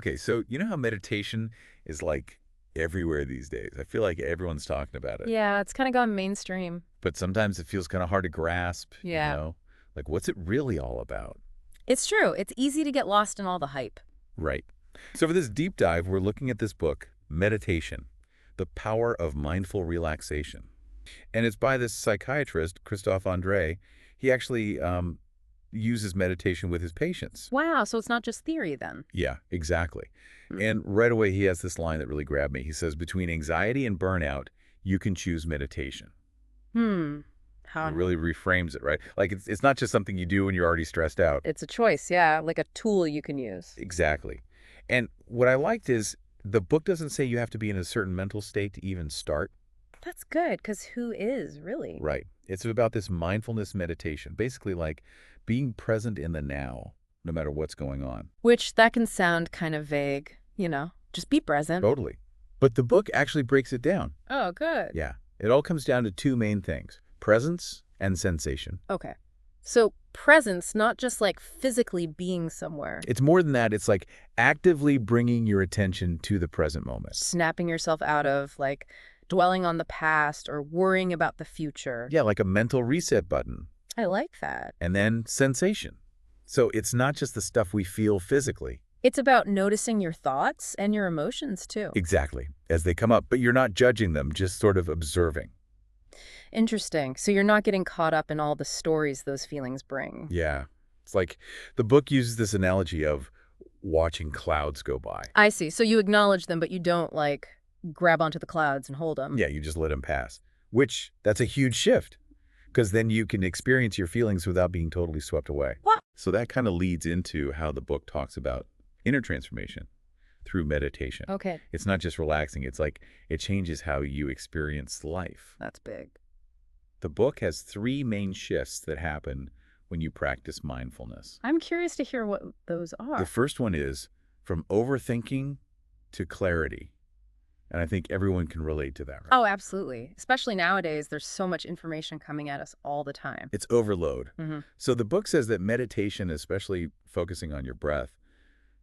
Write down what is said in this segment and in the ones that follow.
Okay, so you know how meditation is like everywhere these days? I feel like everyone's talking about it, Yeah, it's kind of gone mainstream. but sometimes it feels kind of hard to grasp, you Yeah. know? Like, what's it really all about? It's true. It's easy to get lost in all the hype. Right. So for this deep dive, we're looking at this book, Meditation, The Power of Mindful Relaxation. And it's by this psychiatrist, Christophe André. He actually uses meditation with his patients. Wow, so it's not just theory then. Yeah, exactly. Hmm. And right away, he has this line that really grabbed me. He says, between anxiety and burnout, you can choose meditation. Hmm. He How really reframes it, right? Like it's not just something you do when you're already stressed out. it's a choice, yeah, like a tool you can use. Exactly. And what I liked is the book doesn't say you have to be in a certain mental state to even start. That's good, because who is really? Right. It's about this mindfulness meditation, basically like being present in the now, no matter what's going on. Which that can sound kind of vague, just be present. Totally. But the book actually breaks it down. Oh, good. Yeah. It all comes down to two main things, presence and sensation. Okay. So presence, not just like physically being somewhere, It's more than that. It's like actively bringing your attention to the present moment. snapping yourself out of like dwelling on the past or worrying about the future. Yeah, like a mental reset button. I like that. And then sensation. So it's not just the stuff we feel physically. It's about noticing your thoughts and your emotions too. Exactly. As they come up, but you're not judging them, just sort of observing. Interesting. So you're not getting caught up in all the stories those feelings bring. Yeah. It's like the book uses this analogy of watching clouds go by. I see. So you acknowledge them, but you don't like grab onto the clouds and hold them. Yeah, you just let them pass, which that's a huge shift because then you can experience your feelings without being totally swept away. What? So that kind of leads into how the book talks about inner transformation through meditation. Okay, It's not just relaxing. It's like it changes how you experience life. that's big. The book has three main shifts that happen when you practice mindfulness. I'm curious to hear what those The are. first one is from overthinking to clarity. And I think everyone can relate to that, right? Oh, absolutely. Especially nowadays, there's so much information coming at us all the time. It's overload. Hmm. So the book says that meditation, especially focusing on your breath,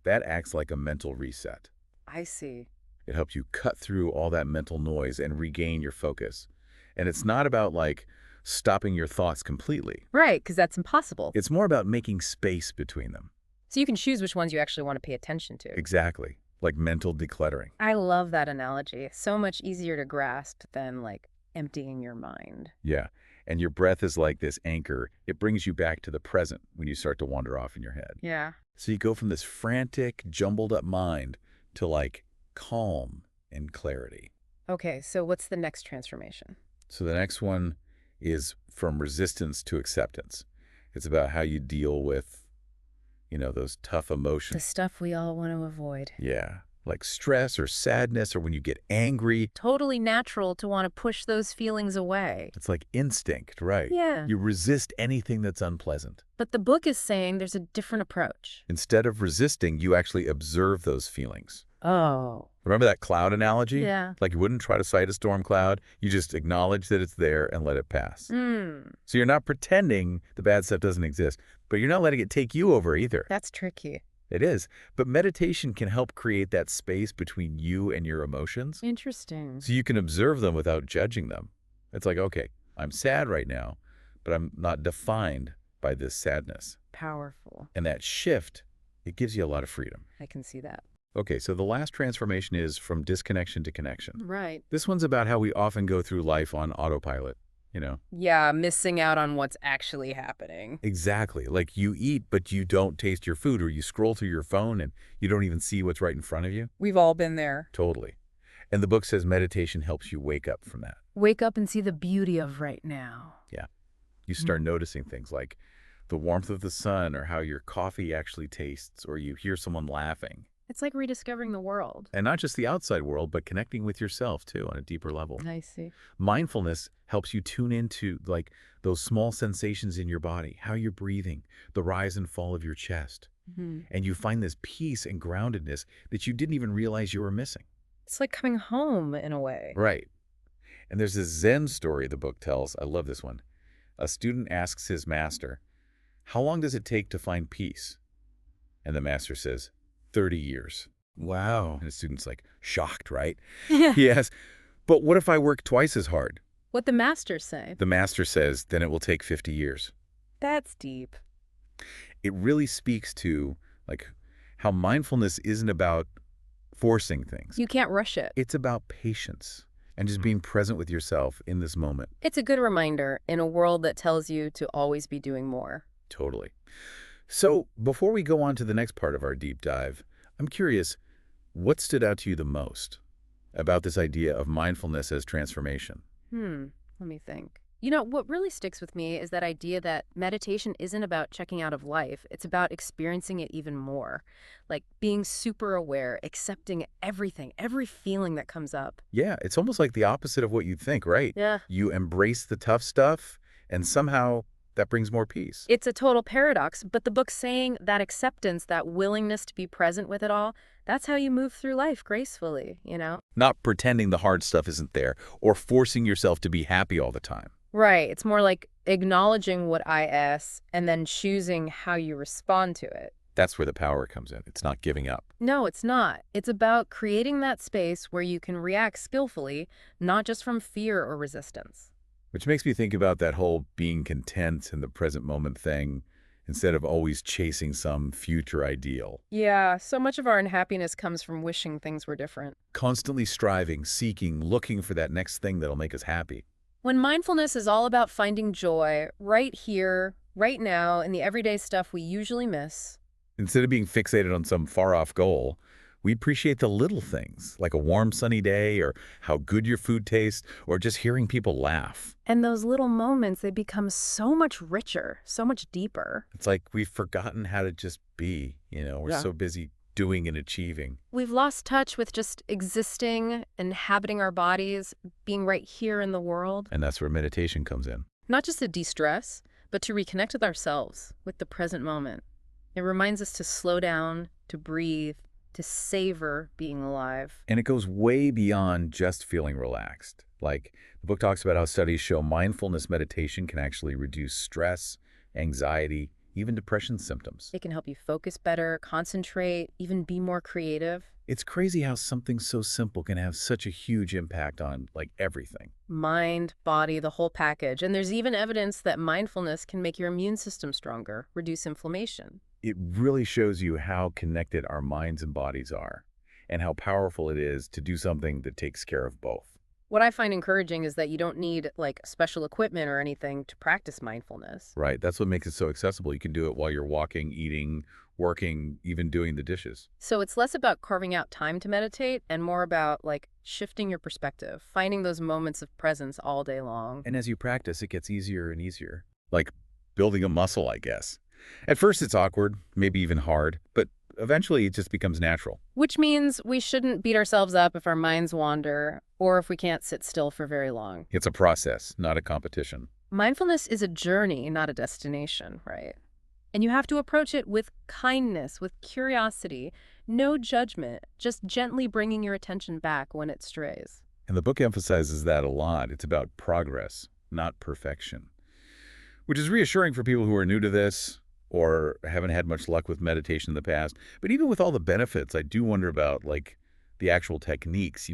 that acts like a mental reset. I see. It helps you cut through all that mental noise and regain your focus. And it's not about like stopping your thoughts completely. Right, because that's impossible. It's more about making space between them. So you can choose which ones you actually want to pay attention to. Exactly. Like mental decluttering. I love that analogy. So much easier to grasp than like emptying your mind. Yeah. And your breath is like this anchor. It brings you back to the present when you start to wander off in your head. Yeah. So you go from this frantic, jumbled up mind to like calm and clarity. Okay, so what's the next transformation? So the next one is from resistance to acceptance. It's about how you deal with, those tough The emotions. stuff we all want to avoid. Yeah. Like stress or sadness or when you get angry. Totally natural to want to push those feelings away. It's like instinct, right? Yeah. You resist anything that's unpleasant. But the book is saying there's a different approach. Instead of resisting, you actually observe those feelings. Oh. Remember that cloud analogy? Yeah. Like you wouldn't try to fight a storm cloud. You just acknowledge that it's there and let it pass. So you're not pretending the bad stuff doesn't exist, but you're not letting it take you over either. That's tricky. It is. But meditation can help create that space between you and your emotions Interesting. so you can observe them without judging them. It's like, okay, I'm sad right now, but I'm not defined by this sadness. Powerful. And that shift, it gives you a lot of freedom. I can see that. Okay, so the last transformation is from disconnection to connection. Right. This one's about how we often go through life on autopilot, Yeah, missing out on what's actually happening. Exactly. Like you eat, but you don't taste your food, or you scroll through your phone and you don't even see what's right in front of you. We've all been there. Totally. And the book says meditation helps you wake up from that. Wake up and see the beauty of right now. Yeah. You start noticing things like the warmth of the sun or how your coffee actually tastes, or you hear someone laughing. It's like rediscovering the world. And not just the outside world, but connecting with yourself too on a deeper level. I see. Mindfulness helps you tune into like those small sensations in your body, how you're breathing, the rise and fall of your chest. And you find this peace and groundedness that you didn't even realize you were missing. It's like coming home in a way. Right. And there's this Zen story the book tells. I love this one. A student asks his master, "How long does it take to find peace?" And the master says, 30 years. Wow. And the student's like shocked, right? Yeah. He asks, but what if I work twice as hard? What the masters say. The master says, then it will take 50 years. That's deep. It really speaks to like how mindfulness isn't about forcing things. You can't rush it. It's about patience and just being present with yourself in this moment. It's a good reminder in a world that tells you to always be doing more. Totally. So before we go on to the next part of our deep dive, I'm curious, what stood out to you the most about this idea of mindfulness as transformation? Let me think. You know, what really sticks with me is that idea that meditation isn't about checking out of life. It's about experiencing it even more. Like being super aware, accepting everything, every feeling that comes up. Yeah, it's almost like the opposite of what you'd think, right? Yeah. You embrace the tough stuff, and somehow that brings more peace. It's a total paradox, but the book's saying that acceptance, that willingness to be present with it all, that's how you move through life gracefully, you know? Not pretending the hard stuff isn't there, or forcing yourself to be happy all the time. Right. It's more like acknowledging what IS and then choosing how you respond to it. That's where the power comes in. It's not giving up. No, it's not. It's about creating that space where you can react skillfully, not just from fear or resistance. Which makes me think about that whole being content in the present moment thing, instead of always chasing some future ideal. Yeah, so much of our unhappiness comes from wishing things were different. Constantly striving, seeking, looking for that next thing that'll make us happy. When mindfulness is all about finding joy right here, right now, in the everyday stuff we usually miss. Instead of being fixated on some far-off goal, we appreciate the little things, like a warm sunny day, or how good your food tastes, or just hearing people laugh. And those little moments, they become so much richer, so much deeper. It's like we've forgotten how to just be, we're Yeah. so busy doing and achieving. We've lost touch with just existing, inhabiting our bodies, being right here in the world. And that's where meditation comes in. Not just to de-stress, but to reconnect with ourselves, with the present moment. It reminds us to slow down, to breathe, to savor being alive. And it goes way beyond just feeling relaxed. Like, the book talks about how studies show mindfulness meditation can actually reduce stress, anxiety, even depression symptoms. It can help you focus better, concentrate, even be more creative. It's crazy how something so simple can have such a huge impact on, everything. Mind, body, the whole package. And there's even evidence that mindfulness can make your immune system stronger, reduce inflammation. It really shows you how connected our minds and bodies are, and how powerful it is to do something that takes care of both. What I find encouraging is that you don't need special equipment or anything to practice mindfulness. Right, that's what makes it so accessible. You can do it while you're walking, eating, working, even doing the dishes. So it's less about carving out time to meditate and more about shifting your perspective, finding those moments of presence all day long. And as you practice, it gets easier and easier. Like building a muscle, I guess. At first it's awkward, maybe even hard, but eventually it just becomes natural. Which means we shouldn't beat ourselves up if our minds wander or if we can't sit still for very long. It's a process, not a competition. Mindfulness is a journey, not a destination, right? And you have to approach it with kindness, with curiosity, no judgment, just gently bringing your attention back when it strays. And the book emphasizes that a lot. It's about progress, not perfection. Which is reassuring for people who are new to this or haven't had much luck with meditation in the past. But even with all the benefits, I do wonder about, the actual techniques.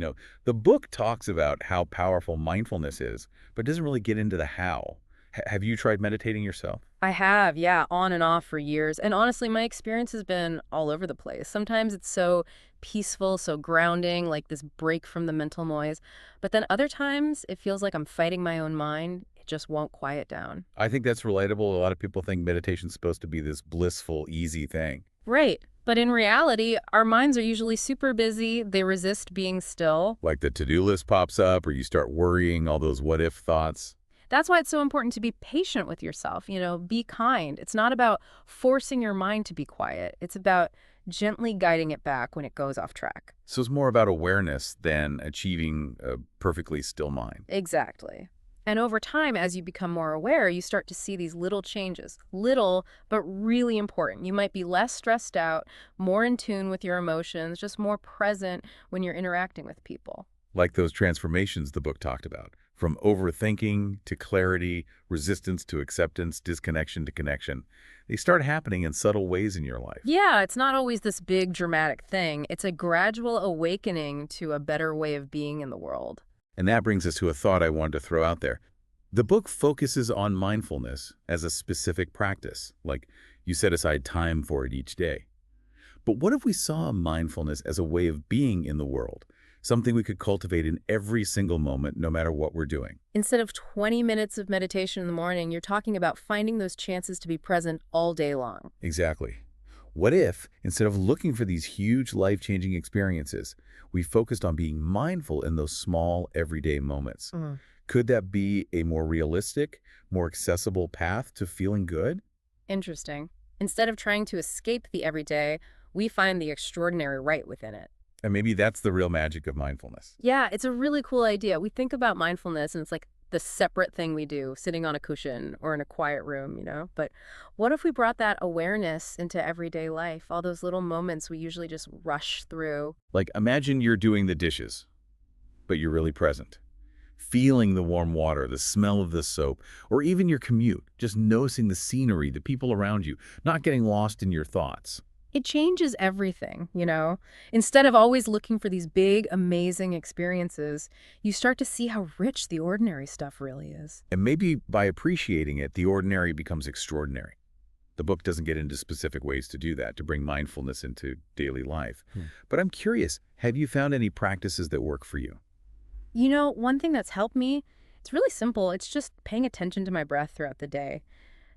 The book talks about how powerful mindfulness is, but doesn't really get into the how. Have you tried meditating yourself? I have, yeah, on and off for years. And honestly, my experience has been all over the place. Sometimes it's so peaceful, so grounding, like this break from the mental noise. But then other times it feels like I'm fighting my own mind. It just won't quiet down. I think that's relatable. A lot of people think meditation's supposed to be this blissful, easy thing. Right. But in reality, our minds are usually super busy. They resist being still. Like the to-do list pops up, or you start worrying, all those what-if thoughts. That's why it's so important to be patient with yourself, be kind. It's not about forcing your mind to be quiet. It's about gently guiding it back when it goes off track. So it's more about awareness than achieving a perfectly still mind. Exactly. And over time, as you become more aware, you start to see these little changes. Little, but really important. You might be less stressed out, more in tune with your emotions, just more present when you're interacting with people. Like those transformations the book talked about, From overthinking to clarity, resistance to acceptance, disconnection to connection. They start happening in subtle ways in your life. Yeah, it's not always this big dramatic thing. It's a gradual awakening to a better way of being in the world. And that brings us to a thought I wanted to throw out there. The book focuses on mindfulness as a specific practice, like you set aside time for it each day. But what if we saw mindfulness as a way of being in the world, something we could cultivate in every single moment, no matter what we're doing? Instead of 20 minutes of meditation in the morning, you're talking about finding those chances to be present all day long. Exactly. What if, instead of looking for these huge life-changing experiences, we focused on being mindful in those small, everyday moments? Could that be a more realistic, more accessible path to feeling good? Interesting. Instead of trying to escape the everyday, we find the extraordinary right within it. And maybe that's the real magic of mindfulness. Yeah, it's a really cool idea. We think about mindfulness and it's like the separate thing we do, sitting on a cushion or in a quiet room. But what if we brought that awareness into everyday life, all those little moments we usually just rush through? Like, imagine you're doing the dishes, but you're really present. Feeling the warm water, the smell of the soap, or even your commute, just noticing the scenery, the people around you, not getting lost in your thoughts. It changes everything. Instead of always looking for these big, amazing experiences, you start to see how rich the ordinary stuff really is. And maybe by appreciating it, the ordinary becomes extraordinary. The book doesn't get into specific ways to do that, to bring mindfulness into daily life. But I'm curious, have you found any practices that work for you? One thing that's helped me, it's really simple. It's just paying attention to my breath throughout the day.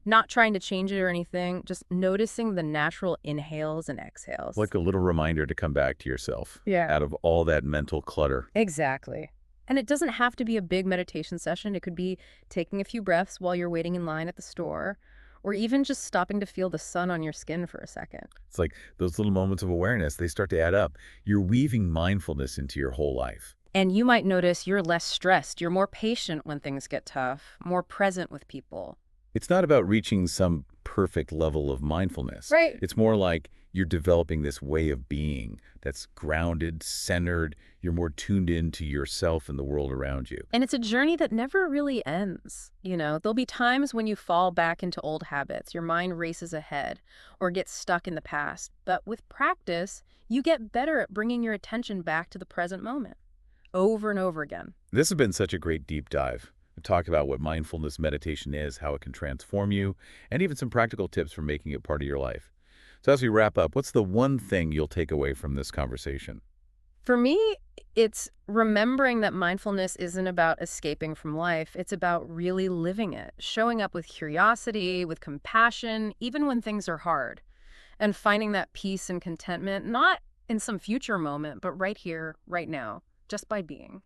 Not trying to change it or anything, just noticing the natural inhales and exhales. Like a little reminder to come back to yourself Yeah. out of all that mental clutter. Exactly. And it doesn't have to be a big meditation session. It could be taking a few breaths while you're waiting in line at the store, or even just stopping to feel the sun on your skin for a second. It's like those little moments of awareness, they start to add up. You're weaving mindfulness into your whole life. And you might notice you're less stressed, you're more patient when things get tough, more present with people. It's not about reaching some perfect level of mindfulness. Right. It's more like you're developing this way of being that's grounded, centered. You're more tuned into yourself and the world around you. And it's a journey that never really ends. There'll be times when you fall back into old habits, your mind races ahead, or gets stuck in the past. But with practice, you get better at bringing your attention back to the present moment, over and over again. This has been such a great deep dive. We talk about what mindfulness meditation is, how it can transform you, and even some practical tips for making it part of your life. So as we wrap up, what's the one thing you'll take away from this conversation? For me, it's remembering that mindfulness isn't about escaping from life. It's about really living it, showing up with curiosity, with compassion, even when things are hard, and finding that peace and contentment, not in some future moment, but right here, right now, just by being.